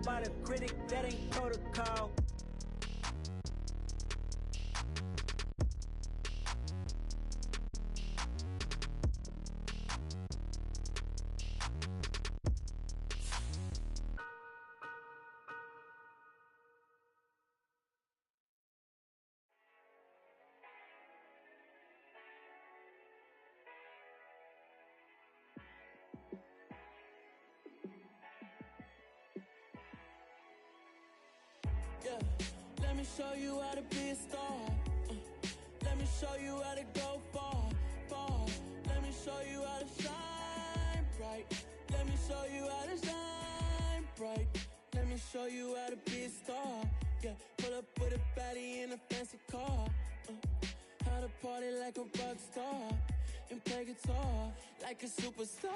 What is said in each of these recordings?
by the critic, that ain't protocol. Yeah, let me show you how to be a star. Let me show you how to go far, far. Let me show you how to shine bright. Let me show you how to shine bright. Let me show you how to be a star. Yeah, pull up with a baddie in a fancy car. How to party like a rock star and play guitar like a superstar.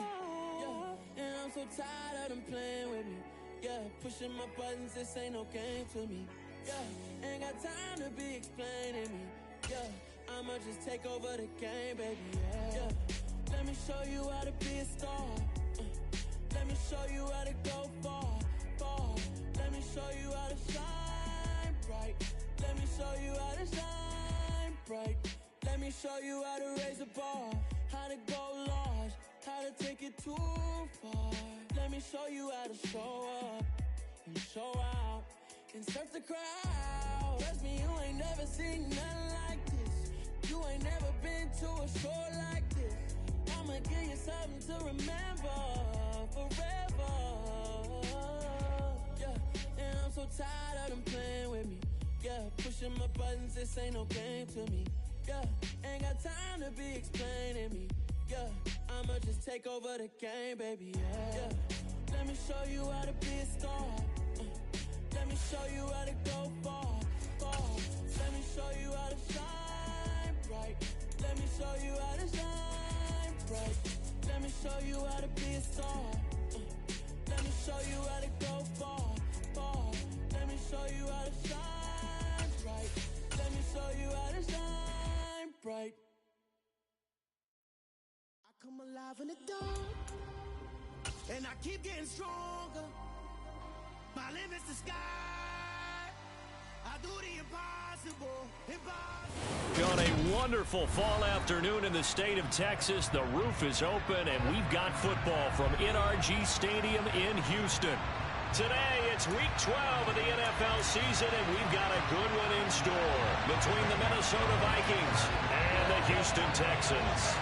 Yeah, and I'm so tired of them playing with me. Yeah, pushing my buttons, this ain't no game to me. Yeah, ain't got time to be explaining me. Yeah, I'ma just take over the game, baby. Yeah, let me show you how to be a star. Let me show you how to go far, far. Let me show you how to shine bright. Let me show you how to shine bright. Let me show you how to raise the bar, how to go large, how to take it too far. Let me show you how to show up and show out and surf the crowd. Trust me, you ain't never seen nothing like this. You ain't never been to a show like this. I'ma give you something to remember forever. Yeah, and I'm so tired of them playing with me. Yeah, pushing my buttons, this ain't no game to me. Yeah, ain't got time to be explaining me. Yeah, I'ma just take over the game, baby. Yeah, let me show you how to be a star. Let me show you how to go far, far. Let me show you how to shine bright. Let me show you how to shine bright. Let me show you how to be a star. Let me show you how to go far, far. Let me show you how to shine bright. Let me show you how to shine bright. I come alive in the dark, and I keep getting stronger. My limit's the sky. I do the impossible, impossible. On a wonderful fall afternoon in the state of Texas, the roof is open, and we've got football from NRG Stadium in Houston. Today, it's week 12 of the NFL season, and we've got a good one in store between the Minnesota Vikings and the Houston Texans.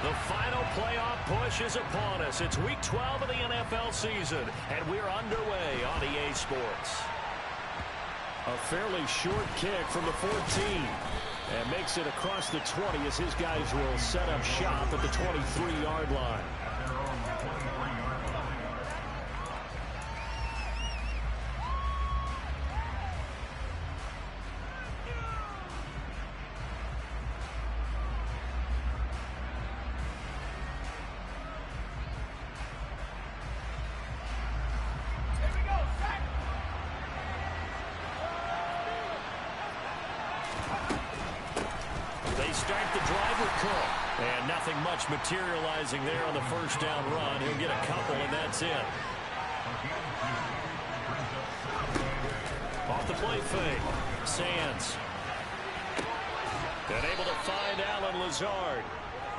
The final playoff push is upon us. It's week 12 of the NFL season, and we're underway on EA Sports. A fairly short kick from the 14. And makes it across the 20 as his guys will set up shop at the 23-yard line. Start the drive with Cook. And nothing much materializing there on the first down run. He'll get a couple, and that's it. Off the play fake. Sands. And able to find Alan Lazard.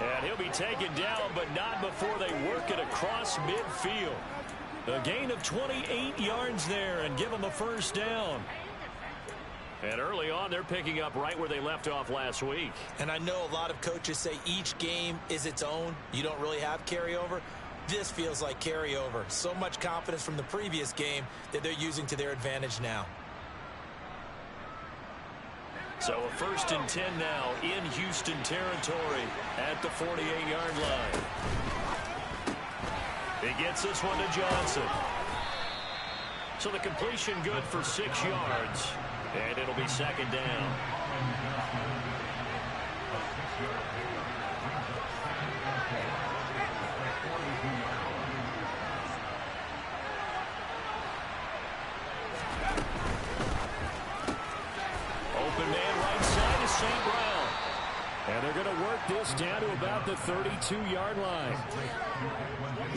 And he'll be taken down, but not before they work it across midfield. A gain of 28 yards there and give them a first down. And early on, they're picking up right where they left off last week. And I know a lot of coaches say each game is its own. You don't really have carryover. This feels like carryover. So much confidence from the previous game that they're using to their advantage now. So a 1st and 10 now in Houston territory at the 48-yard line. He gets this one to Johnson. So the completion good for 6 yards. And it'll be 2nd down. Open man right side is St. Brown. And they're going to work got this down to about the 32-yard line.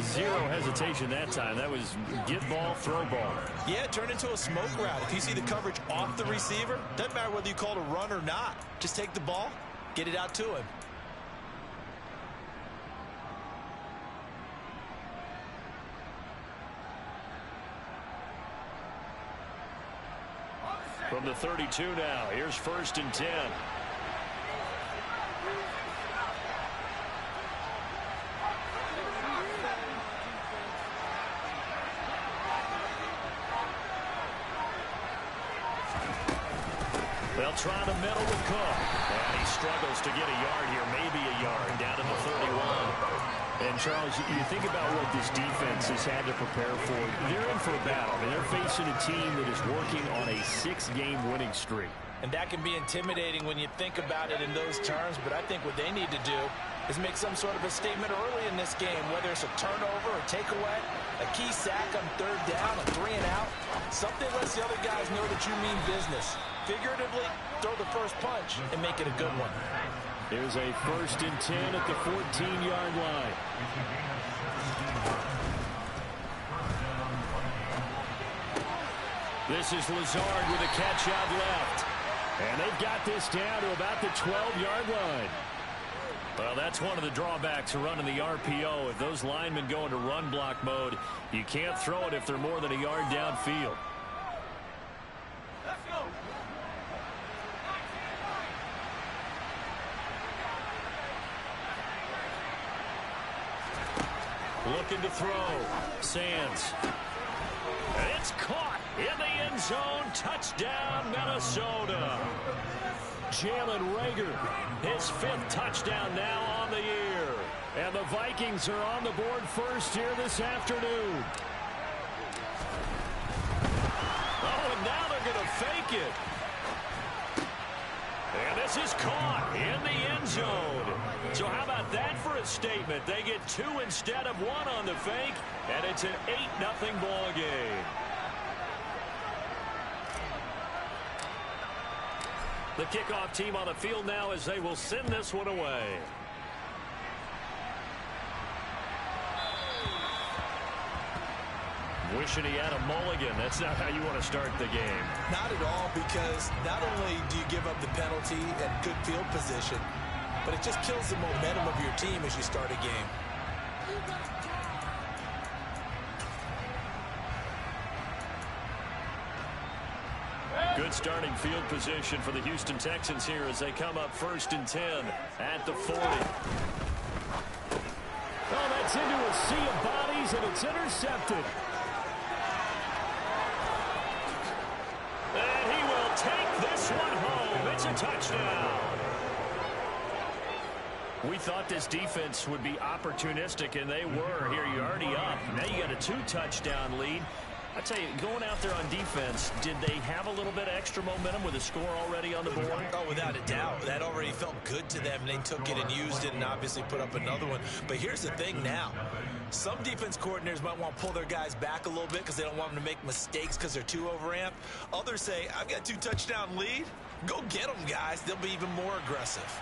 Zero hesitation that time. That was get ball, throw ball. Yeah, it turned into a smoke route. If you see the coverage off the receiver, doesn't matter whether you call it a run or not. Just take the ball, get it out to him. From the 32 now, here's 1st and 10. They'll try the middle with Cook. And he struggles to get a yard here, maybe a yard, down to the 31. And, Charles, you think about what this defense has had to prepare for. They're in for a battle. I mean, they're facing a team that is working on a 6-game winning streak. And that can be intimidating when you think about it in those terms, but I think what they need to do is make some sort of a statement early in this game, whether it's a turnover, a takeaway, a key sack on 3rd down, a 3 and out. Something lets the other guys know that you mean business. Figuratively, throw the first punch and make it a good one. Here's a 1st and 10 at the 14-yard line. This is Lazard with a catch out left. And they've got this down to about the 12-yard line. Well, that's one of the drawbacks of running the RPO. If those linemen go into run block mode, you can't throw it if they're more than a yard downfield. Let's go. Looking to throw. Sands. It's caught in the end zone. Touchdown, Minnesota. Jalen Reagor, his 5th touchdown now on the year. And the Vikings are on the board first here this afternoon. Oh, and now they're going to fake it. And this is caught in the end zone. So how about that for a statement? They get 2 instead of 1 on the fake, and it's an 8-0 ball game. The kickoff team on the field now as they will send this one away. Wishing he had a mulligan. That's not how you want to start the game. Not at all, because not only do you give up the penalty and good field position, but it just kills the momentum of your team as you start a game. Good starting field position for the Houston Texans here as they come up 1st and 10 at the 40. Oh, that's into a sea of bodies, and it's intercepted. And he will take this one home. It's a touchdown. We thought this defense would be opportunistic, and they were. Here, you're already up. Now you got a 2-touchdown lead. I tell you, going out there on defense, did they have a little bit of extra momentum with a score already on the board? Oh, without a doubt. That already felt good to them. They took it and used it and obviously put up another one. But here's the thing now. Some defense coordinators might want to pull their guys back a little bit because they don't want them to make mistakes because they're too overamped. Others say, I've got 2-touchdown lead. Go get them, guys. They'll be even more aggressive.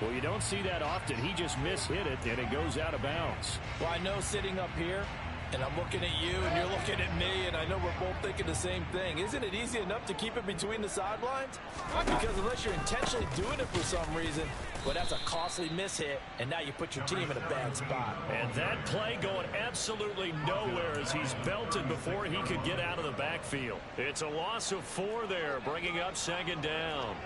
Well, you don't see that often. He just mishit it, and it goes out of bounds. Well, I know sitting up here, and I'm looking at you, and you're looking at me, and I know we're both thinking the same thing. Isn't it easy enough to keep it between the sidelines? Because unless you're intentionally doing it for some reason, well, that's a costly mishit, and now you put your team in a bad spot. And that play going absolutely nowhere as he's belted before he could get out of the backfield. It's a loss of 4 there, bringing up 2nd down.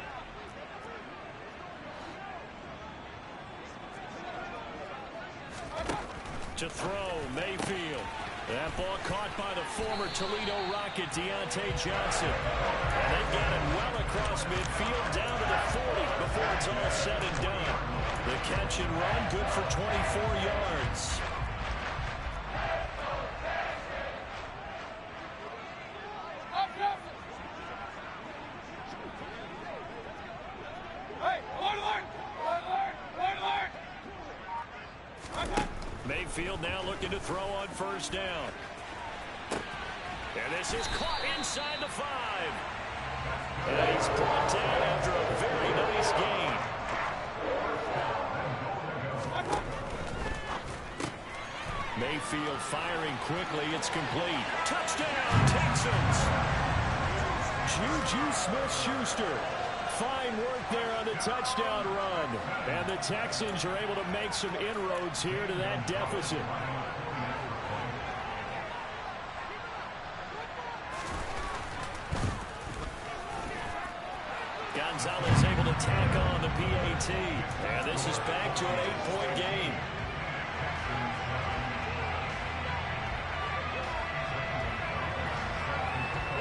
To throw, Mayfield. That ball caught by the former Toledo Rocket, Deontay Johnson. And they've got it well across midfield, down to the 40 before it's all said and done. The catch and run, good for 24 yards. Mayfield now looking to throw on 1st down. And this is caught inside the 5. And he's brought down after a very nice gain. Mayfield firing quickly. It's complete. Touchdown, Texans. Juju Smith-Schuster. Fine work there on the touchdown run. And the Texans are able to make some inroads here to that deficit. Gonzalez able to tack on the PAT. And this is back to an 8-point game.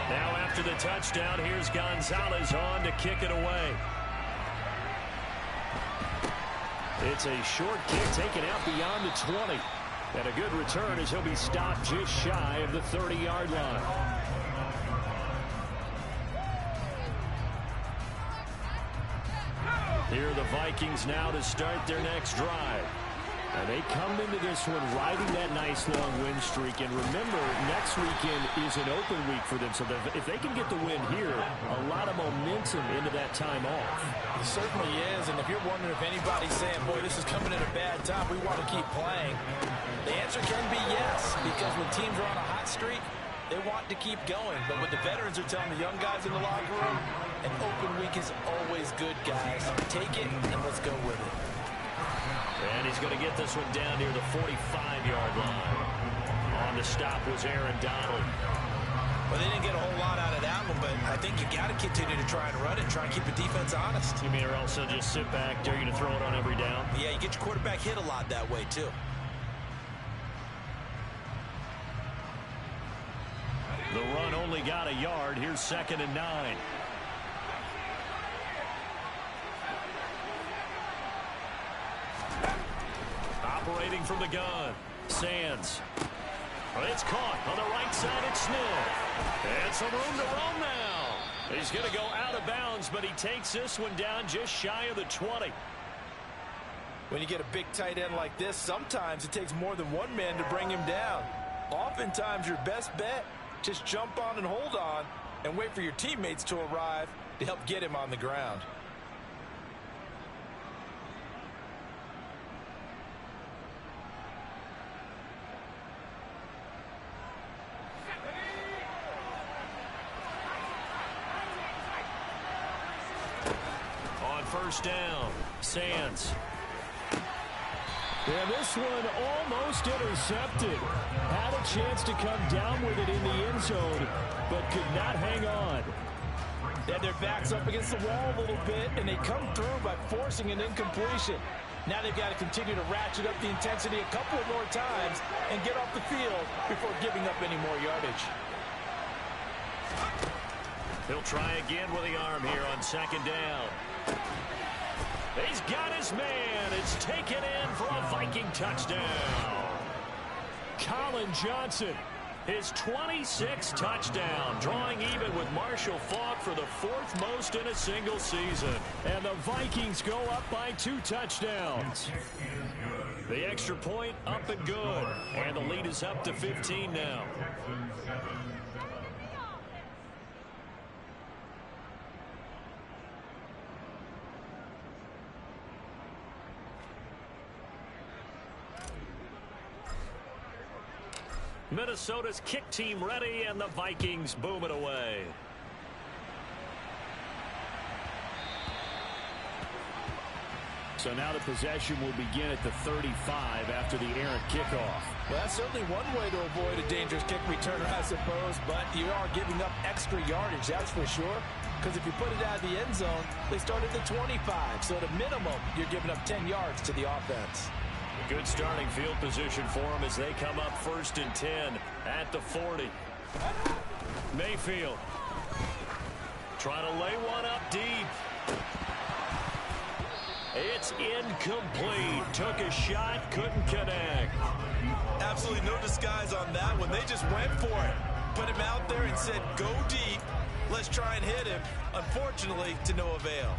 Now after the touchdown, here's Gonzalez on to kick it away. It's a short kick taken out beyond the 20. And a good return as he'll be stopped just shy of the 30-yard line. Here are the Vikings now to start their next drive. And they come into this one riding that nice long win streak. And remember, next weekend is an open week for them. So if they can get the win here, a lot of momentum into that time off. It certainly is. And if you're wondering if anybody's saying, boy, this is coming at a bad time, we want to keep playing, the answer can be yes. Because when teams are on a hot streak, they want to keep going. But what the veterans are telling the young guys in the locker room, an open week is always good, guys. Take it and let's go with it. And he's going to get this one down near the 45-yard line. On the stop was Aaron Donald. Well, they didn't get a whole lot out of that one, but I think you got to continue to try and run it and try and keep the defense honest. You mean or also just sit back, dare you to throw it on every down? Yeah, you get your quarterback hit a lot that way, too. The run only got a yard. Here's 2nd and 9. Operating from the gun. Sands. Well, it's caught on the right side. It's Smith. And some room to roam now. He's going to go out of bounds, but he takes this one down just shy of the 20. When you get a big tight end like this, sometimes it takes more than one man to bring him down. Oftentimes, your best bet, just jump on and hold on and wait for your teammates to arrive to help get him on the ground. On first down, Sands. Yeah, this one almost intercepted. Had a chance to come down with it in the end zone, but could not hang on. They had their backs up against the wall a little bit, and they come through by forcing an incompletion. Now they've got to continue to ratchet up the intensity a couple of more times and get off the field before giving up any more yardage. He'll try again with the arm here on 2nd down. He's got his man. It's taken in for a Viking touchdown. Colin Johnson, his 26th touchdown, drawing even with Marshall Faulk for the 4th most in a single season. And the Vikings go up by 2 touchdowns. The extra point up and good. And the lead is up to 15 now. Minnesota's kick team ready, and the Vikings boom it away. So now the possession will begin at the 35 after the errant kickoff. Well, that's certainly one way to avoid a dangerous kick returner, I suppose, but you are giving up extra yardage, that's for sure. Because if you put it out of the end zone, they start at the 25. So at a minimum, you're giving up 10 yards to the offense. Good starting field position for them as they come up 1st and 10 at the 40. Mayfield trying to lay one up deep. It's incomplete. Took a shot, couldn't connect. Absolutely no disguise on that one. They just went for it. Put him out there and said, go deep. Let's try and hit him. Unfortunately, to no avail.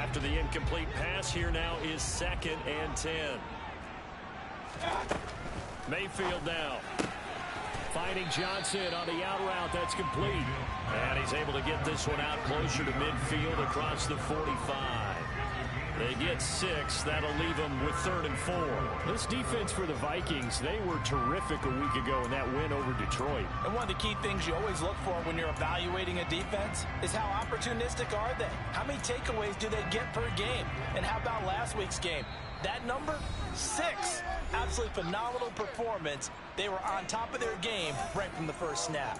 After the incomplete pass, here now is 2nd and 10. Mayfield now. Finding Johnson on the out route. That's complete. And he's able to get this one out closer to midfield across the 45. They get 6. That'll leave them with 3rd and 4. This defense for the Vikings, they were terrific a week ago in that win over Detroit. And one of the key things you always look for when you're evaluating a defense is how opportunistic are they? How many takeaways do they get per game? And how about last week's game? That number, 6. Absolutely phenomenal performance. They were on top of their game right from the first snap.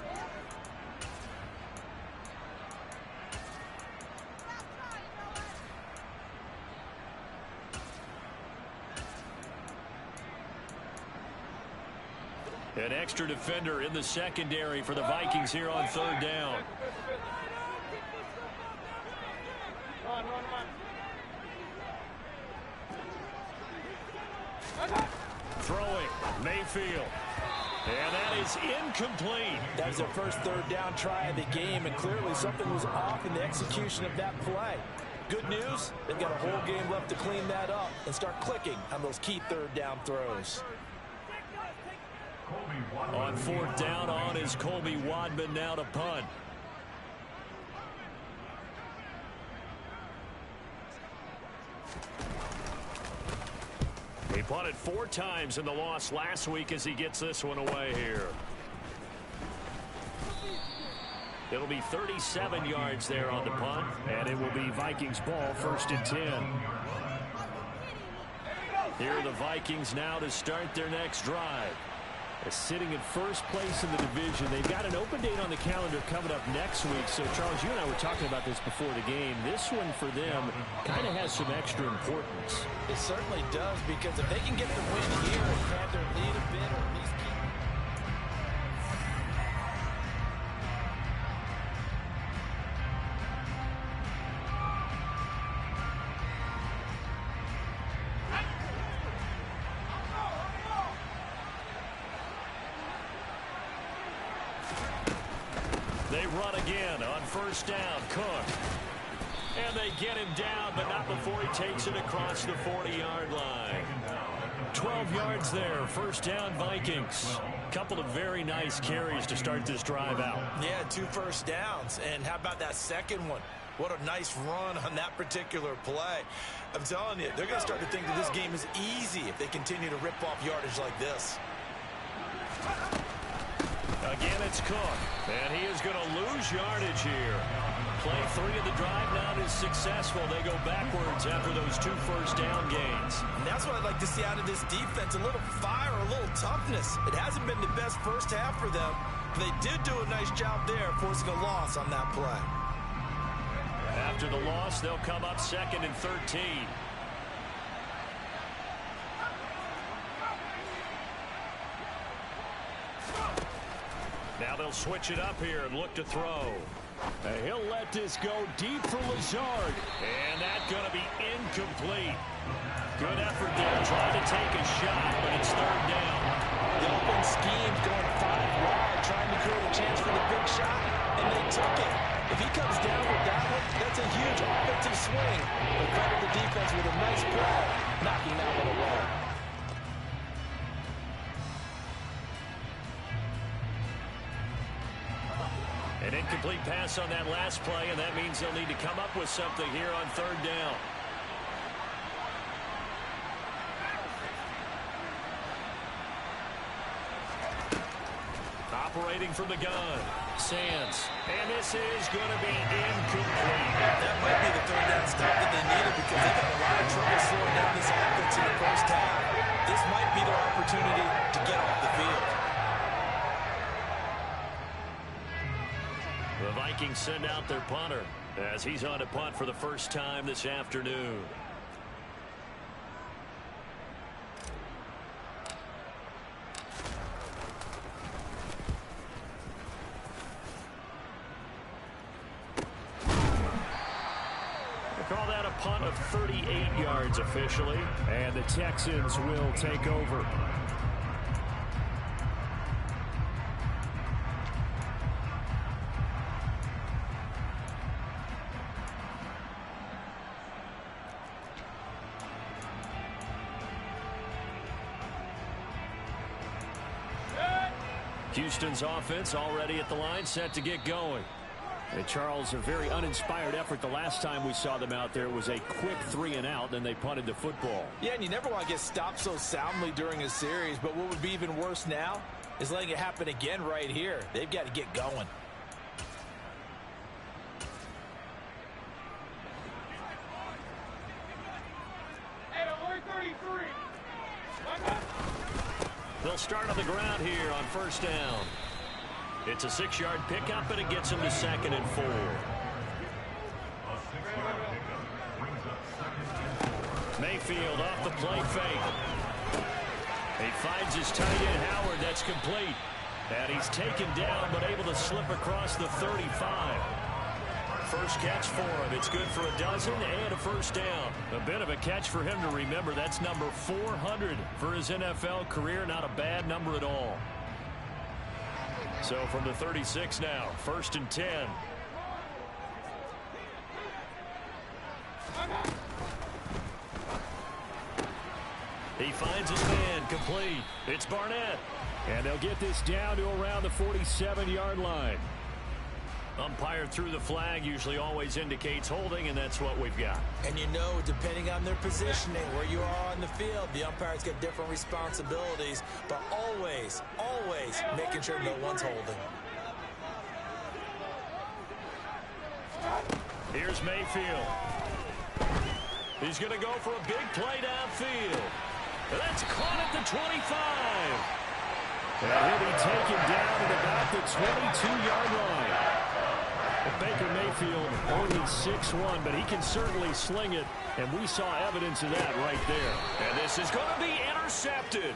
An extra defender in the secondary for the Vikings here on 3rd down. Throwing, Mayfield. And that is incomplete. That was their first 3rd down try of the game, and clearly something was off in the execution of that play. Good news, they've got a whole game left to clean that up and start clicking on those key 3rd down throws. On 4th down, on is Colby Wadman now to punt. He punted 4 times in the loss last week as he gets this one away here. It'll be 37 yards there on the punt, and it will be Vikings ball, 1st and 10. Here are the Vikings now to start their next drive. They're sitting in 1st place in the division. They've got an open date on the calendar coming up next week. So, Charles, you and I were talking about this before the game. This one for them kind of has some extra importance. It certainly does, because if they can get the win here and pad their lead a bit, or at least keep... They run again on 1st down. Cook. And they get him down, but not before he takes it across the 40-yard line. 12 yards there. 1st down, Vikings. Couple of very nice carries to start this drive out. Yeah, 2 first downs. And how about that second one? What a nice run on that particular play. I'm telling you, they're going to start to think that this game is easy if they continue to rip off yardage like this. Again, it's Cook, and he is going to lose yardage here. Play 3 of the drive not as successful. They go backwards after those 2 first down gains. And that's what I'd like to see out of this defense, a little fire, a little toughness. It hasn't been the best first half for them, but they did do a nice job there forcing a loss on that play. After the loss, they'll come up 2nd and 13. Now they'll switch it up here and look to throw. He'll let this go deep for Lazard. And that's going to be incomplete. Good effort there, trying to take a shot, but it's 3rd down. The open scheme's going 5 wide, trying to create a chance for the big shot, and they took it. If he comes down with that one, that's a huge offensive swing. But credit the defense with a nice play, knocking that one away. An incomplete pass on that last play, and that means they'll need to come up with something here on 3rd down. Operating from the gun, Sands, and this is going to be incomplete. That might be the 3rd down stop that they needed, because they got a lot of trouble slowing down this offense in the first half. This might be their opportunity to get off the field. The Vikings send out their punter as he's on to punt for the first time this afternoon. They call that a punt of 38 yards officially. And the Texans will take over. Houston's offense already at the line, set to get going. And Charles, a very uninspired effort the last time we saw them out there. It was a quick 3-and-out, then they punted the football. Yeah, and you never want to get stopped so soundly during a series, but what would be even worse now is letting it happen again right here. They've got to get going. They'll start on the ground here on first down. It's a 6-yard pickup, and it gets him to 2nd and 4. Mayfield off the play fake. He finds his tight end, Howard. That's complete. And he's taken down, but able to slip across the 35. First catch for him. It's good for a dozen and a first down. A bit of a catch for him to remember. That's number 400 for his NFL career. Not a bad number at all. So from the 36 now, 1st and 10. He finds his man, complete. It's Barnett. And they'll get this down to around the 47-yard line. Umpire threw the flag, usually always indicates holding, and that's what we've got. And you know, depending on their positioning, where you are on the field, the umpires get different responsibilities, but always, always making sure no one's holding. Here's Mayfield. He's going to go for a big play downfield. That's caught at the 25. And he'll be taken down at about the 22-yard line. Baker Mayfield only 6'1", but he can certainly sling it, and we saw evidence of that right there. And this is going to be intercepted.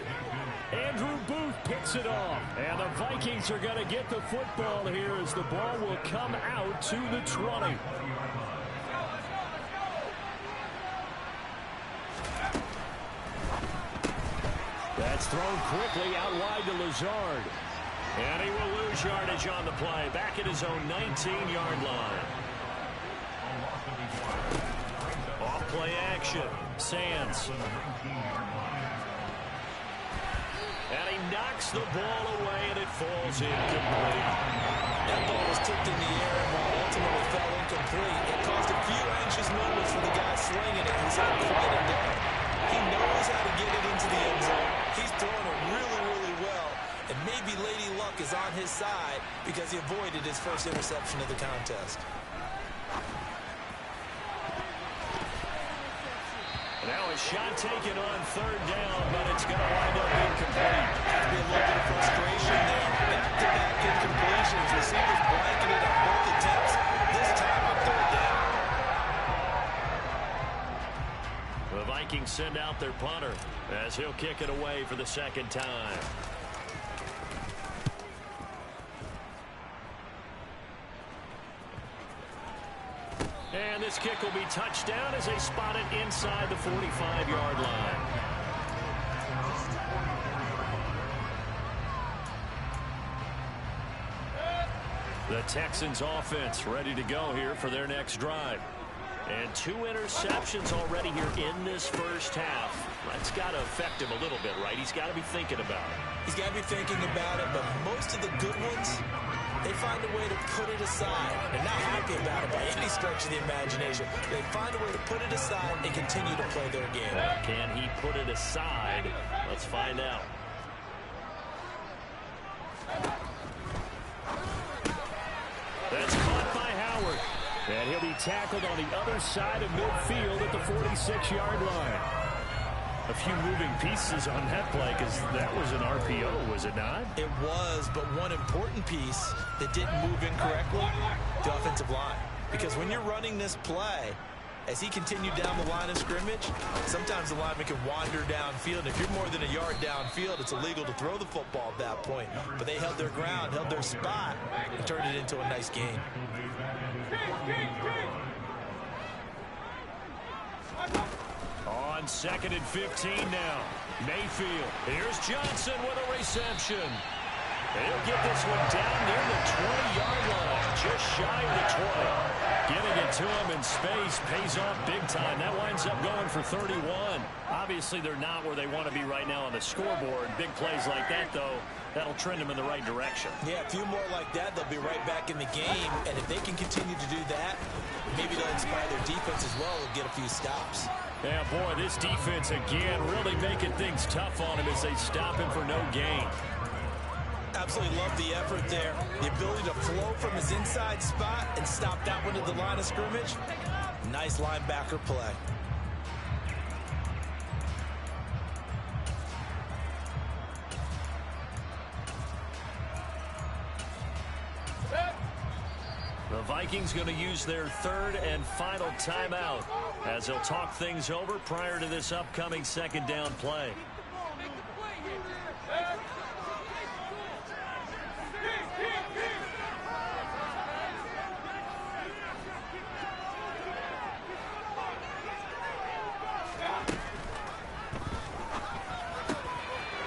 Andrew Booth picks it off, and the Vikings are going to get the football here as the ball will come out to the 20. That's thrown quickly out wide to Lazard. And he will lose yardage on the play, back at his own 19-yard line. Off play action, Sands. And he knocks the ball away, and it falls incomplete. That ball was tipped in the air, and while ultimately fell incomplete, it caused a few anxious moments for the guy slinging it. He's had quite a day. He knows how to get it into the end zone. He's throwing it really, really well. And maybe Lady Luck is on his side because he avoided his first interception of the contest. Now a shot taken on 3rd down, but it's going to wind up incomplete. There'll be a little bit of frustration there. Back-to-back incompletions. Receivers blanketed on both attempts. This time on 3rd down. The Vikings send out their punter as he'll kick it away for the 2nd time. And this kick will be touched down as they spot it inside the 45-yard line. The Texans offense ready to go here for their next drive. And 2 interceptions already here in this first half. That's got to affect him a little bit, right? He's got to be thinking about it. He's got to be thinking about it, but most of the good ones, they find a way to put it aside. They're not happy about it by any stretch of the imagination. They find a way to put it aside and continue to play their game. Can he put it aside? Let's find out. That's caught by Howard. And he'll be tackled on the other side of midfield at the 46-yard line. A few moving pieces on that play because that was an RPO, was it not? It was, but one important piece that didn't move incorrectly, the offensive line. Because when you're running this play, as he continued down the line of scrimmage, sometimes the lineman can wander downfield. And if you're more than a yard downfield, it's illegal to throw the football at that point. But they held their ground, held their spot, and turned it into a nice gain. On 2nd and 15 now. Mayfield. Here's Johnson with a reception. And he'll get this one down near the 20-yard line, just shy of the 20. Getting it to him in space pays off big time. That winds up going for 31. Obviously, they're not where they want to be right now on the scoreboard. Big plays like that, though, that'll trend them in the right direction. Yeah, a few more like that, they'll be right back in the game. And if they can continue to do that, maybe they'll inspire their defense as well and get a few stops. Yeah, boy, this defense, again, really making things tough on him as they stop him for no gain. Absolutely love the effort there. The ability to flow from his inside spot and stop that one at the line of scrimmage. Nice linebacker play. The Vikings going to use their third and final timeout as they'll talk things over prior to this upcoming second down play.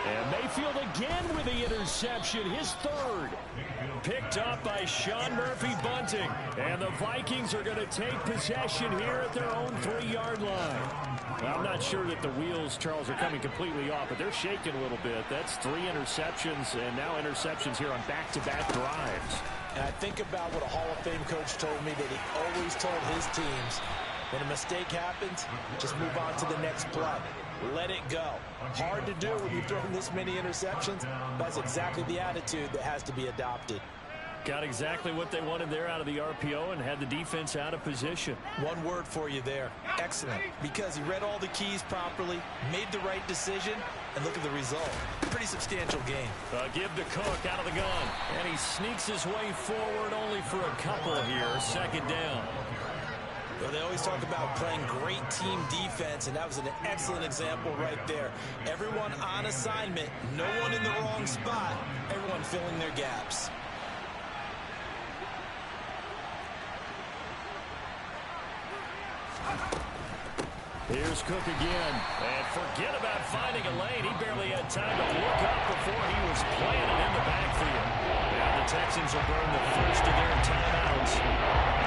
And Mayfield again with the interception, his third. Picked up by Sean Murphy-Bunting. And the Vikings are going to take possession here at their own 3-yard line. Well, I'm not sure that the wheels, Charles, are coming completely off, but they're shaking a little bit. That's 3 interceptions, and now interceptions here on back-to-back drives. And I think about what a Hall of Fame coach told me that he always told his teams, when a mistake happens, just move on to the next play. Let it go. Hard to do when you've thrown this many interceptions. That's exactly the attitude that has to be adopted. Got exactly what they wanted there out of the RPO and had the defense out of position. One word for you there. Excellent. Because he read all the keys properly, made the right decision, and look at the result. Pretty substantial game. Give to Cook out of the gun. And he sneaks his way forward only for a couple here. Second down. Well, they always talk about playing great team defense, and that was an excellent example right there. Everyone on assignment, no one in the wrong spot, everyone filling their gaps. Here's Cook again. And forget about finding a lane. He barely had time to look up before he was planted in the backfield. Now the Texans will burn the first of their timeouts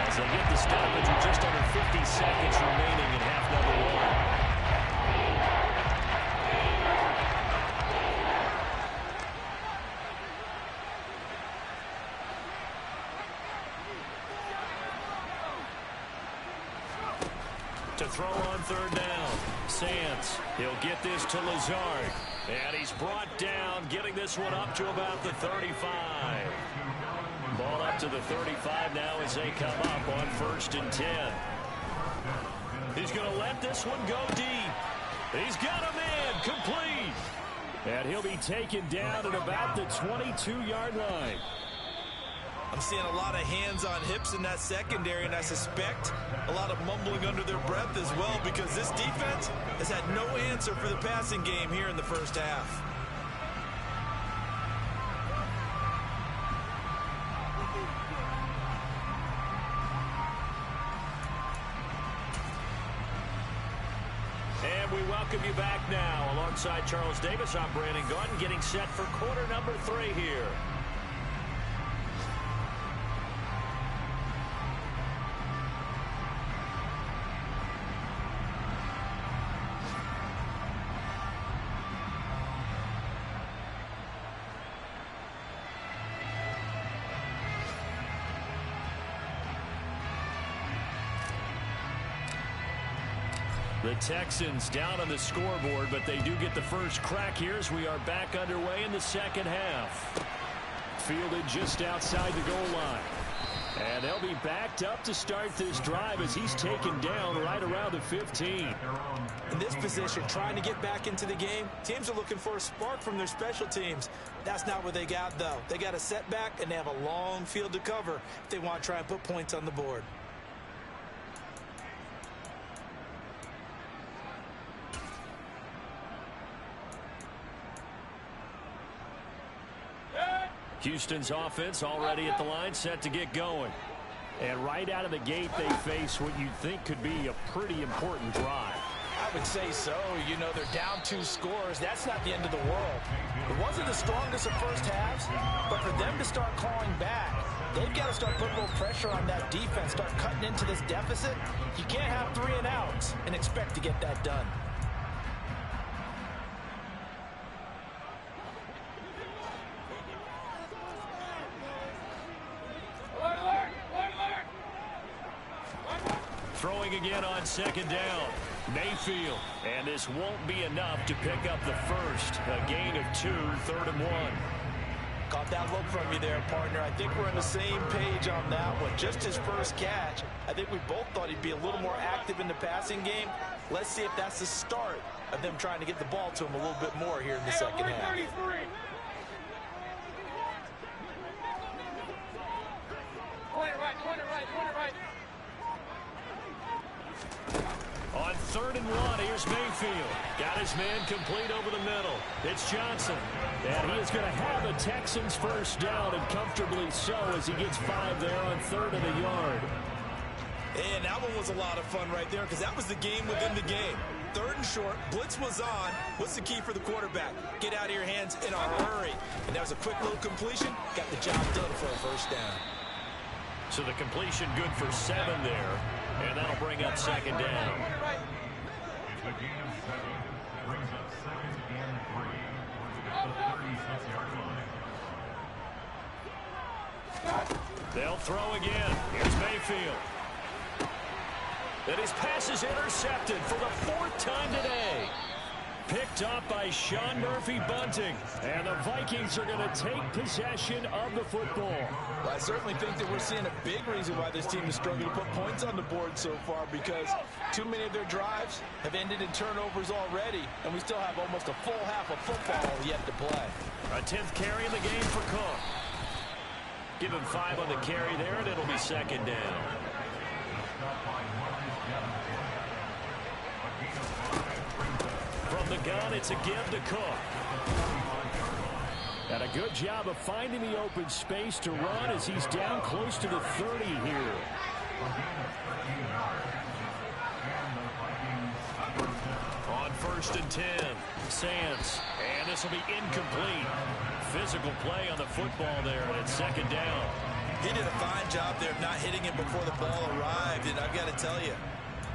as they get the stoppage with just under 50 seconds remaining in half number 1. To throw on third down. Sands, he'll get this to Lazard. And he's brought down, getting this one up to about the 35. Ball up to the 35 now as they come up on 1st and 10. He's going to let this one go deep. He's got a man complete. And he'll be taken down at about the 22-yard line. I'm seeing a lot of hands on hips in that secondary, and I suspect a lot of mumbling under their breath as well, because this defense has had no answer for the passing game here in the first half. And we welcome you back now. Alongside Charles Davis, I'm Brandon Gordon, getting set for quarter number 3 here. The Texans down on the scoreboard, but they do get the first crack here as we are back underway in the second half. Fielded just outside the goal line. And they'll be backed up to start this drive as he's taken down right around the 15. In this position, trying to get back into the game, teams are looking for a spark from their special teams. That's not what they got, though. They got a setback, and they have a long field to cover if they want to try and put points on the board. Houston's offense already at the line, set to get going. And right out of the gate, they face what you'd think could be a pretty important drive. I would say so. You know, they're down 2 scores. That's not the end of the world. It wasn't the strongest of first halves, but for them to start clawing back, they've got to start putting a little pressure on that defense, start cutting into this deficit. You can't have 3 and outs and expect to get that done. Throwing again on second down. Mayfield. And this won't be enough to pick up the first. A gain of 2, 3rd and 1. Caught that look from you there, partner. I think we're on the same page on that one. Just his first catch. I think we both thought he'd be a little more active in the passing game. Let's see if that's the start of them trying to get the ball to him a little bit more here in the second half. On 3rd and 1, here's Mayfield. Got his man complete over the middle. It's Johnson. And he is going to have a Texans first down, and comfortably so, as he gets 5 there on 3rd and a yard. And that one was a lot of fun right there because that was the game within the game. 3rd and short, blitz was on. What's the key for the quarterback? Get out of your hands in a hurry. And that was a quick little completion. Got the job done for a first down. So the completion good for 7 there. And that'll bring up second down. They'll throw again. Here's Mayfield. And his pass is intercepted for the 4th time today. Picked up by Sean Murphy-Bunting. And the Vikings are going to take possession of the football. Well, I certainly think that we're seeing a big reason why this team is struggling to put points on the board so far, because too many of their drives have ended in turnovers already, and we still have almost a full half of football yet to play. A 10th carry in the game for Cook. Give him 5 on the carry there, and it'll be second down. From the gun, it's a give to Cook. And a good job of finding the open space to run as he's down close to the 30 here. On 1st and 10, Sands. And this will be incomplete. Physical play on the football there, and it's second down. He did a fine job there of not hitting him before the ball arrived, and I've got to tell you,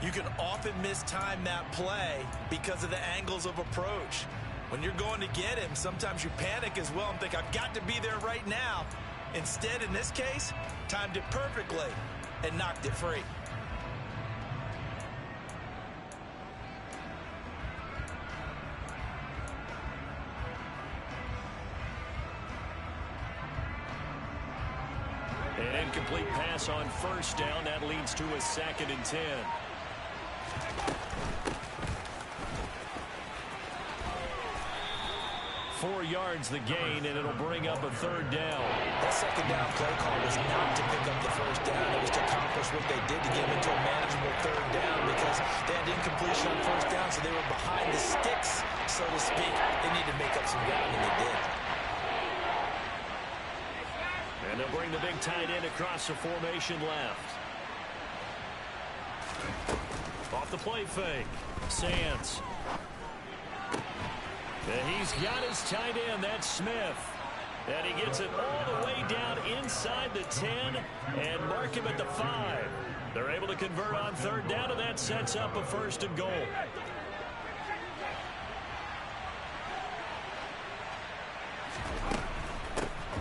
you can often mistime that play because of the angles of approach. When you're going to get him, sometimes you panic as well and think, I've got to be there right now. Instead, in this case, timed it perfectly and knocked it free. An incomplete pass on 1st down. That leads to a 2nd and 10. 4 yards the gain, and it'll bring up a 3rd down. That second down play call was not to pick up the first down. It was to accomplish what they did to get into a manageable 3rd down because they had incompletion on 1st down, so they were behind the sticks, so to speak. They need to make up some ground, and they did. And they'll bring the big tight end across the formation left. Off the play fake. Sands. And he's got his tight end. That's Smith. And he gets it all the way down inside the 10 and mark him at the 5. They're able to convert on 3rd down, and that sets up a 1st and goal.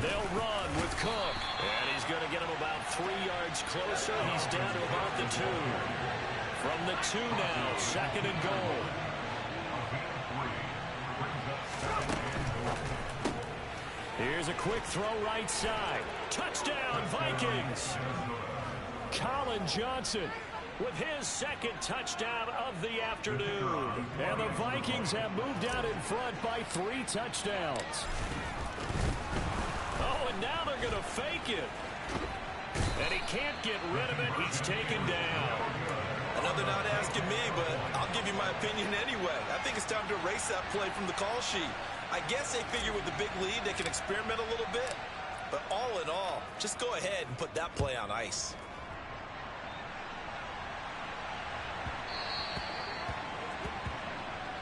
They'll run with Cook. And he's going to get him about 3 yards closer. He's down to about the 2. From the 2 now, 2nd and goal. Here's a quick throw right side. Touchdown, Vikings. Colin Johnson with his 2nd touchdown of the afternoon. And the Vikings have moved out in front by 3 touchdowns. Oh, and now they're going to fake it. And he can't get rid of it. He's taken down. Another not asking me, but I'll give you my opinion anyway. I think it's time to erase that play from the call sheet. I guess they figure with the big lead they can experiment a little bit. But all in all, just go ahead and put that play on ice.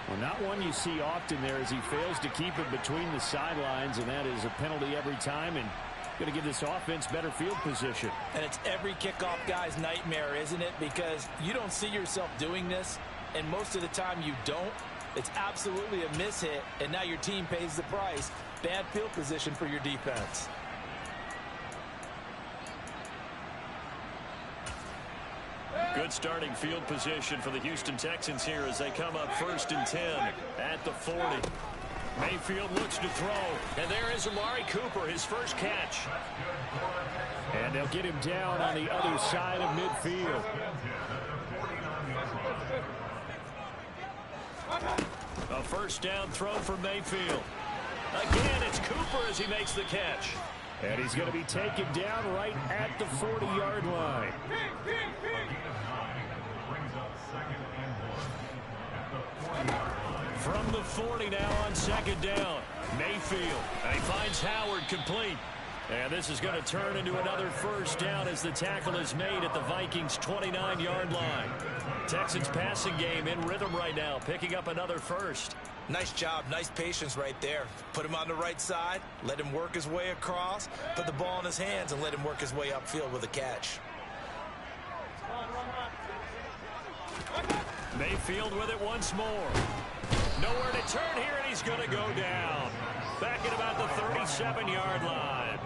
Well, not one you see often there as he fails to keep it between the sidelines, and that is a penalty every time. And Going to give this offense better field position. And it's every kickoff guy's nightmare, isn't it? Because you don't see yourself doing this, and most of the time you don't. It's absolutely a mishit, and now your team pays the price. Bad field position for your defense. Good starting field position for the Houston Texans here as they come up 1st and 10 at the 40. Mayfield looks to throw, and there is Amari Cooper, his first catch. And they'll get him down on the other side of midfield. A first down throw for Mayfield. Again, it's Cooper as he makes the catch. And he's going to be taken down right at the 40-yard line. From the 40 now on 2nd down. Mayfield. And he finds Howard complete. And this is going to turn into another first down as the tackle is made at the Vikings' 29-yard line. Texans passing game in rhythm right now, picking up another first. Nice job, nice patience right there. Put him on the right side, let him work his way across, put the ball in his hands, and let him work his way upfield with a catch. Mayfield with it once more. Nowhere to turn here, and he's going to go down. Back at about the 37-yard line.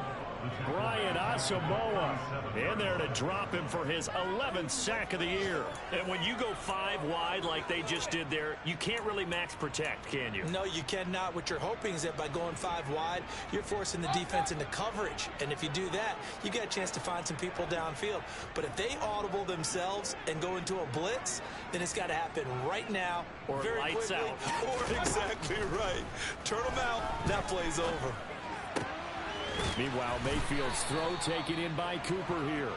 Brian Asamoah in there to drop him for his 11th sack of the year. And when you go 5 wide like they just did there, you can't really max protect, can you? No, you cannot. What you're hoping is that by going 5 wide, you're forcing the defense into coverage. And if you do that, you get a chance to find some people downfield. But if they audible themselves and go into a blitz, then it's got to happen right now. Or very lights quickly, out. Or exactly right. Turn them out. That play's over. Meanwhile, Mayfield's throw taken in by Cooper here.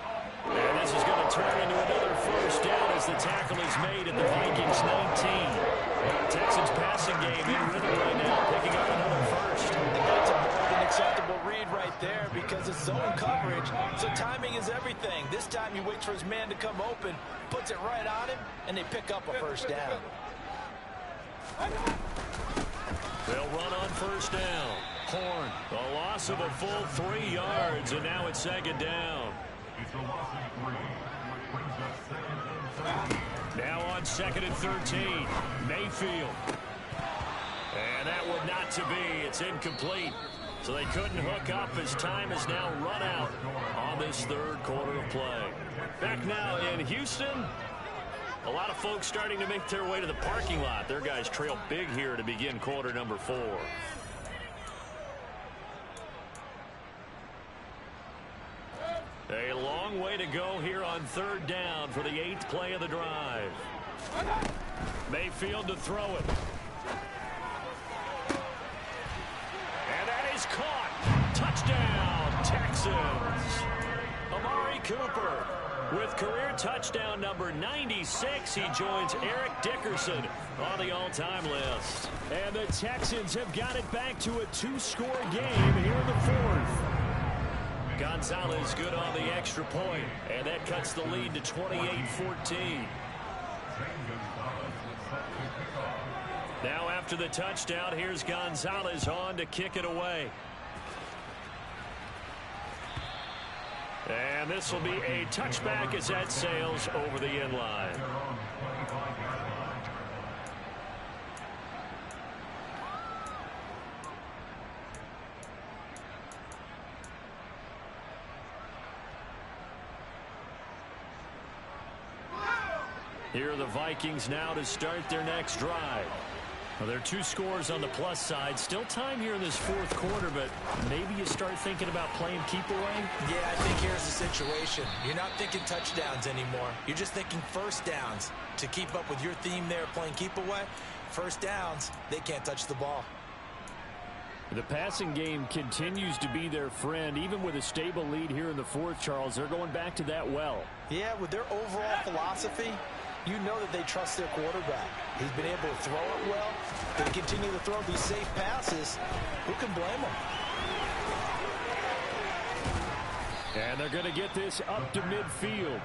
And this is going to turn into another first down as the tackle is made at the Vikings' 19. Texans passing game in rhythm right now, picking up another first. That's a more than acceptable read right there because it's zone coverage, so timing is everything. This time he waits for his man to come open, puts it right on him, and they pick up a first down. They'll run on first down. Horn, a loss of a full 3 yards, and now it's 2nd down. Now on 2nd and 13, Mayfield. And that one not to be. It's incomplete. So they couldn't hook up as time has now run out on this 3rd quarter of play. Back now in Houston. A lot of folks starting to make their way to the parking lot. Their guys trail big here to begin quarter number 4. A long way to go here on 3rd down for the 8th play of the drive. Mayfield to throw it. And that is caught. Touchdown, Texans. Amari Cooper with career touchdown number 96. He joins Eric Dickerson on the all-time list. And the Texans have got it back to a 2-score game here in the 4th. Gonzalez good on the extra point, and that cuts the lead to 28-14. Now after the touchdown, here's Gonzalez on to kick it away. And this will be a touchback as that sails over the end line. Here are the Vikings now to start their next drive. Well, there are 2 scores on the plus side. Still time here in this 4th quarter, but maybe you start thinking about playing keep away? Yeah, I think here's the situation. You're not thinking touchdowns anymore. You're just thinking first downs. To keep up with your theme there, playing keep away, first downs, they can't touch the ball. The passing game continues to be their friend. Even with a stable lead here in the 4th, Charles, they're going back to that well. Yeah, with their overall philosophy, you know that they trust their quarterback. He's been able to throw it well. They continue to throw these safe passes. Who can blame them? And they're going to get this up to midfield.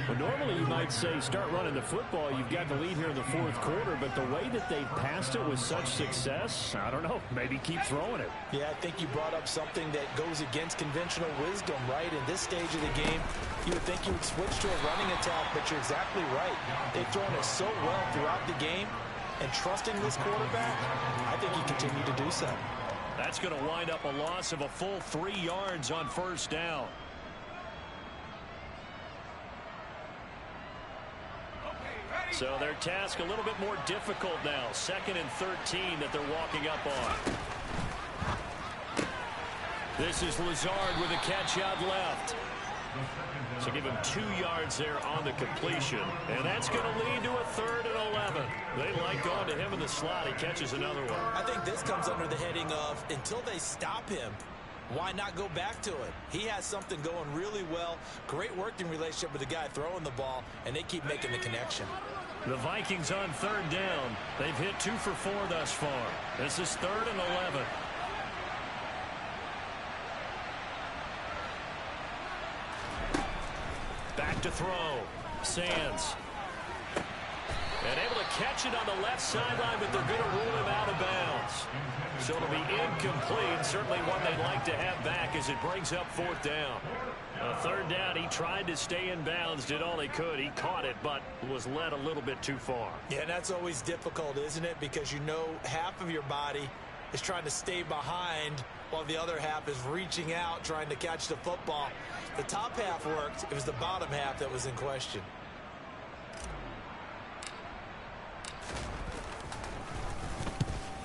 Well, normally you might say start running the football. You've got the lead here in the fourth quarter, but the way that they've passed it with such success, I don't know, maybe keep throwing it. Yeah, I think you brought up something that goes against conventional wisdom, right? In this stage of the game, you would think you would switch to a running attack, but you're exactly right. They've thrown it so well throughout the game, and trusting this quarterback, I think you continue to do so. That's going to wind up a loss of a full 3 yards on first down. So their task a little bit more difficult now. 2nd and 13 that they're walking up on. This is Lazard with a catch out left. So give him 2 yards there on the completion. And that's going to lead to a 3rd and 11. They like going to him in the slot. He catches another one. I think this comes under the heading of until they stop him, why not go back to it? He has something going really well. Great working relationship with the guy throwing the ball, and they keep making the connection. The Vikings on 3rd down. They've hit 2 for 4 thus far. This is 3rd and 11. Back to throw. Sands. And able to catch it on the left sideline, but they're going to rule him out of bounds. So it'll be incomplete. Certainly one they'd like to have back as it brings up 4th down. 3rd down, he tried to stay in bounds, did all he could. He caught it, but was led a little bit too far. Yeah, and that's always difficult, isn't it? Because you know half of your body is trying to stay behind while the other half is reaching out, trying to catch the football. The top half worked. It was the bottom half that was in question.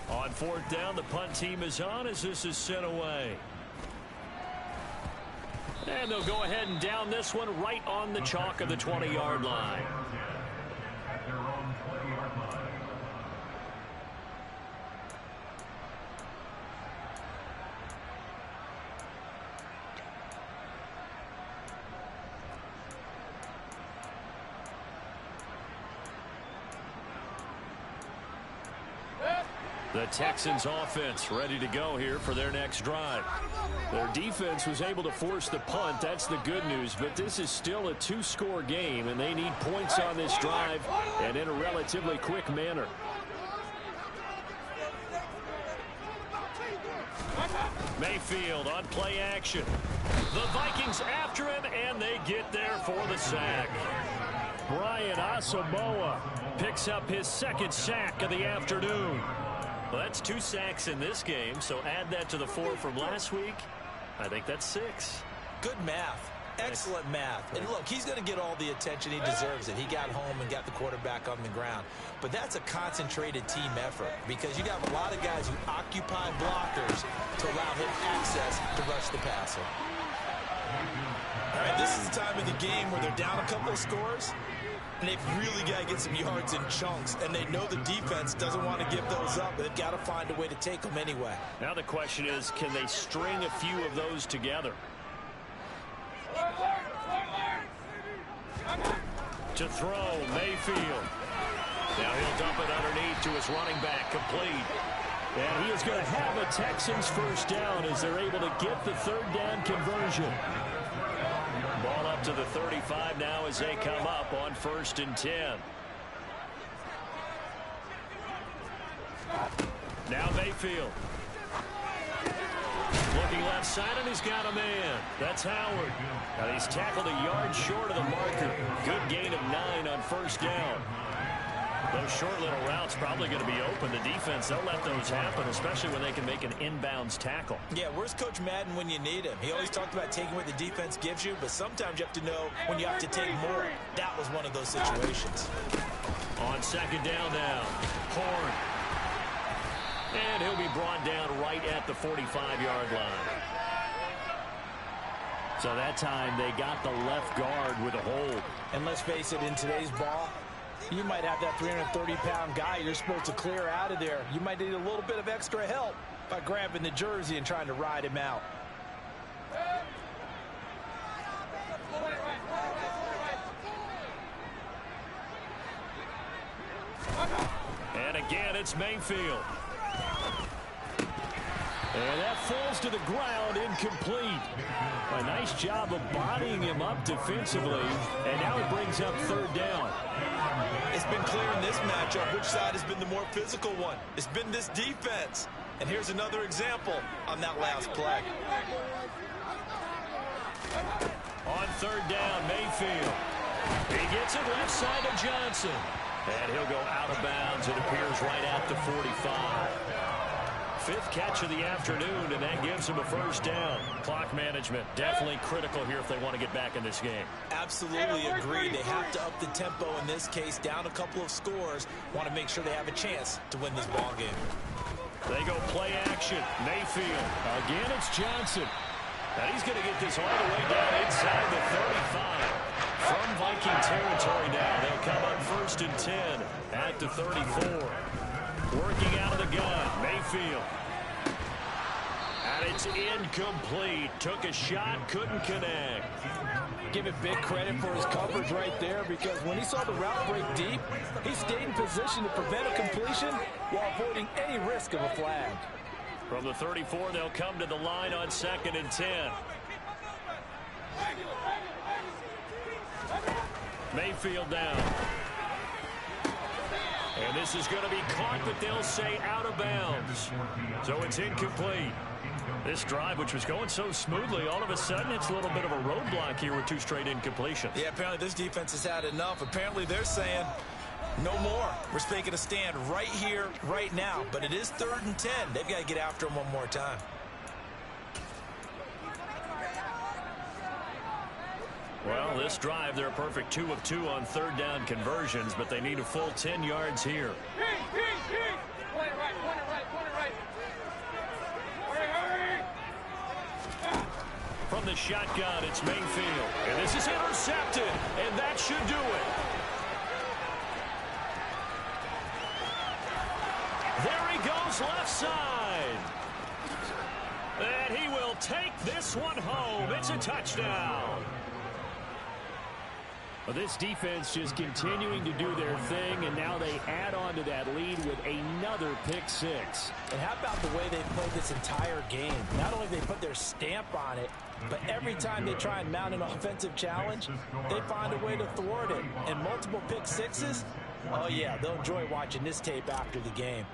On 4th down, the punt team is on as this is sent away. And they'll go ahead and down this one right on the chalk of the 20-yard line. The Texans offense ready to go here for their next drive. Their defense was able to force the punt. That's the good news. But this is still a 2-score game, and they need points on this drive and in a relatively quick manner. Mayfield on play action. The Vikings after him, and they get there for the sack. Brian Asamoah picks up his 2nd sack of the afternoon. Well, that's 2 sacks in this game, so add that to the 4 from last week. I think that's 6. Good math. Excellent math. And look, he's going to get all the attention he deserves it. He got home and got the quarterback on the ground. But that's a concentrated team effort because you got a lot of guys who occupy blockers to allow him access to rush the passer. All right, this is the time of the game where they're down a couple of scores. And they've really got to get some yards in chunks, and they know the defense doesn't want to give those up, but they've got to find a way to take them anyway. Now the question is, can they string a few of those together? To throw, Mayfield. Now he'll dump it underneath to his running back, complete. And he is going to have a Texans 1st down as they're able to get the 3rd down conversion. Ball up to the 35 now as they come up on 1st and 10. Now Mayfield. Looking left side, and he's got a man. That's Howard. And he's tackled a yard short of the marker. Good gain of 9 on 1st down. Those short little routes probably going to be open. The defense, they'll let those happen, especially when they can make an inbounds tackle. Yeah, where's Coach Madden when you need him? He always talked about taking what the defense gives you, but sometimes you have to know when you have to take more. That was one of those situations. On 2nd down now, Horn. And he'll be brought down right at the 45-yard line. So that time they got the left guard with a hold. And let's face it, in today's ball, you might have that 330-pound guy you're supposed to clear out of there. You might need a little bit of extra help by grabbing the jersey and trying to ride him out. And again, it's Mayfield. And that falls to the ground, incomplete. A nice job of bodying him up defensively, and now it brings up third down. It's been clear in this matchup which side has been the more physical one. It's been this defense. And here's another example on that last play. On third down, Mayfield. He gets it left side of Johnson. And he'll go out of bounds. It appears right at the 45. Fifth catch of the afternoon, and that gives him a first down. Clock management definitely critical here if they want to get back in this game. Absolutely agree. They have to up the tempo in this case, down a couple of scores. Want to make sure they have a chance to win this ball game. They go play action. Mayfield. Again, it's Johnson. And he's going to get this all the way down inside the 35. From Viking territory now. They'll come up first and 10 at the 34. Working out of the gun, Mayfield. And it's incomplete. Took a shot, couldn't connect. Give it big credit for his coverage right there, because when he saw the route break deep, he stayed in position to prevent a completion while avoiding any risk of a flag. From the 34, they'll come to the line on 2nd and 10. Mayfield down. And this is going to be caught, but they'll say out of bounds. So it's incomplete. This drive, which was going so smoothly, all of a sudden it's a little bit of a roadblock here with 2 straight incompletions. Yeah, apparently this defense has had enough. Apparently they're saying no more. We're making a stand right here, right now. But it is 3rd and 10. They've got to get after him one more time. Well, this drive, they're a perfect 2 of 2 on 3rd down conversions, but they need a full 10 yards here. From the shotgun, it's Mayfield. And this is intercepted, and that should do it. There he goes, left side. And he will take this one home. It's a touchdown. Well, this defense just continuing to do their thing, and now they add on to that lead with another pick 6. And how about the way they played this entire game? Not only they put their stamp on it, but every time they try and mount an offensive challenge, they find a way to thwart it. And multiple pick 6s, oh yeah, they'll enjoy watching this tape after the game.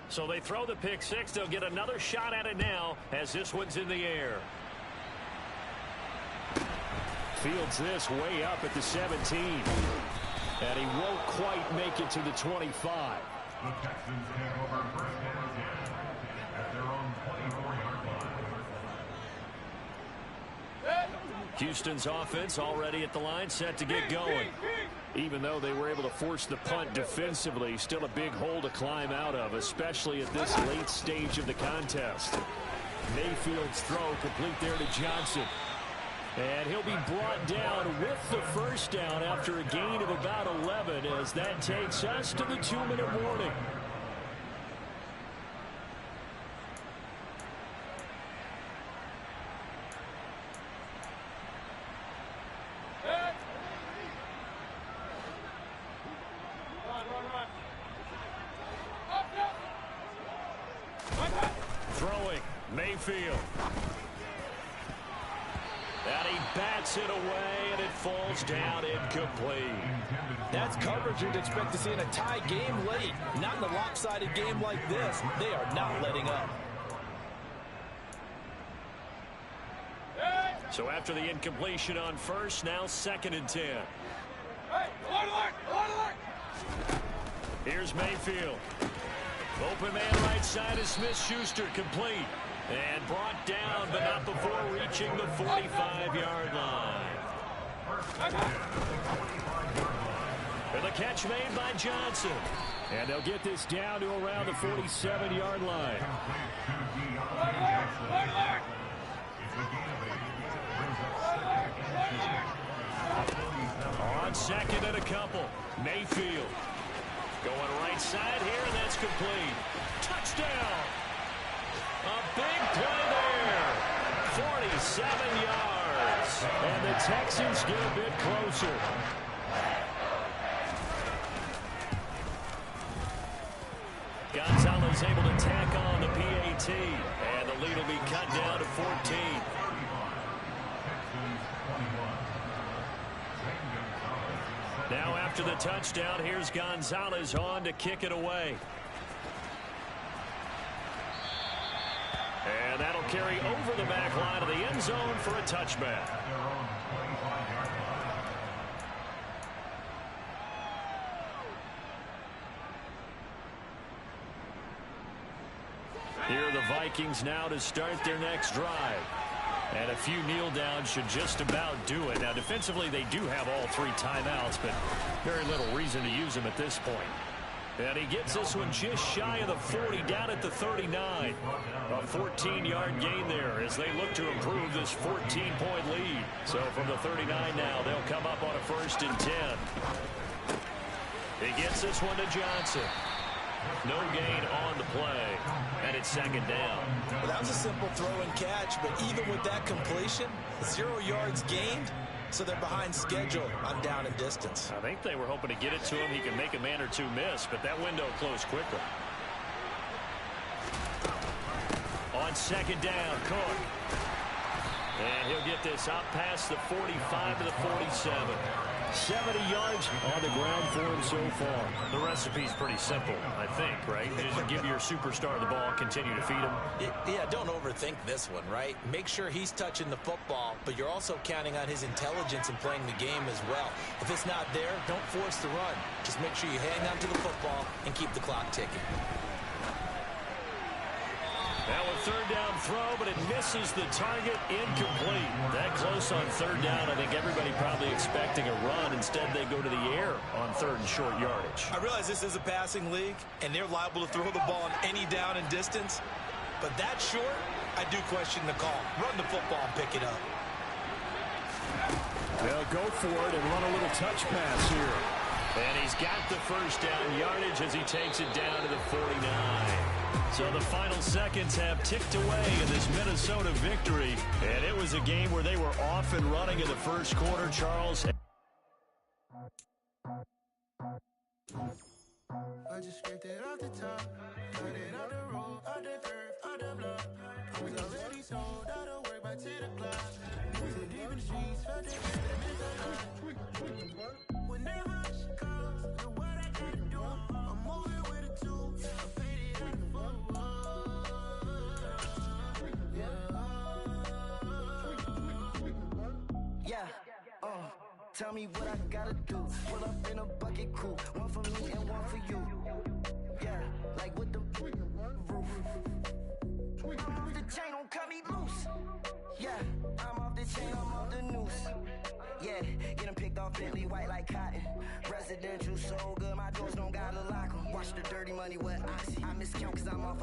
So they throw the pick 6. They'll get another shot at it now as this one's in the air. Fields this way up at the 17. And he won't quite make it to the 25. The Texans take over first down again at their own 24-yard line. Houston's offense already at the line, set to get going. Even though they were able to force the punt defensively, still a big hole to climb out of, especially at this late stage of the contest. Mayfield's throw complete there to Johnson. And he'll be brought down with the first down after a gain of about 11, as that takes us to the 2-minute warning. Throwing, Mayfield. And he bats it away, and it falls down incomplete. That's coverage you'd expect to see in a tie game late. Not in a lopsided game like this. They are not letting up. So after the incompletion on first, now 2nd and 10. Here's Mayfield. Open man right side is Smith-Schuster, complete. And brought down, but not before reaching the 45-yard line. And the catch made by Johnson. And they'll get this down to around the 47-yard line. On 2nd and a couple, Mayfield. Going right side here, and that's complete. Touchdown! A big play there. 47 yards. And the Texans get a bit closer. Gonzalez able to tack on the PAT. And the lead will be cut down to 14. Now after the touchdown, here's Gonzalez on to kick it away. And that'll carry over the back line of the end zone for a touchback. Here are the Vikings now to start their next drive. And a few kneel downs should just about do it. Now, defensively, they do have all 3 timeouts, but very little reason to use them at this point. And he gets this one just shy of the 40, down at the 39. A 14-yard gain there as they look to improve this 14-point lead. So from the 39 now, they'll come up on a 1st and 10. He gets this one to Johnson. No gain on the play, and it's 2nd down. Well, that was a simple throw and catch, but even with that completion, 0 yards gained, so they're behind schedule on down and distance. I think they were hoping to get it to him. He can make a man or 2 miss, but that window closed quickly. On 2nd down, Cook. And he'll get this out past the 45 to the 47. 70 yards on the ground for him so far. The recipe's pretty simple, I think, right? Just give your superstar the ball, continue to feed him. Yeah, don't overthink this one, right? Make sure he's touching the football, but you're also counting on his intelligence in playing the game as well. If it's not there, don't force the run. Just make sure you hang on to the football and keep the clock ticking. Now a 3rd down throw, but it misses the target, incomplete. That close on 3rd down, I think everybody probably expecting a run. Instead, they go to the air on 3rd and short yardage. I realize this is a passing league, and they're liable to throw the ball on any down and distance. But that short, I do question the call. Run the football and pick it up. They'll go for it and run a little touch pass here. And he's got the 1st down yardage as he takes it down to the 49. So the final seconds have ticked away in this Minnesota victory. And it was a game where they were off and running in the 1st quarter, Charles. I just scraped it off the top, cut it on the road, on the curve, on the block. We already sold out of work by 10 o'clock. Niggas are deep in the streets, felt it, whenever she calls, know what I gotta do. I'm moving with a 2, I'm faded out the phone. Yeah, tell me what I gotta do. Pull up in a bucket crew, one for me and one for you. Yeah, like with the roof. I'm off the chain, don't cut me loose. Yeah, I'm off the chain, I'm off the noose. Yeah, get them picked off Bentley white like cotton. Residential so good, my doors don't gotta lock 'em. Watch the dirty money with Oxy. I miscount cause I'm off of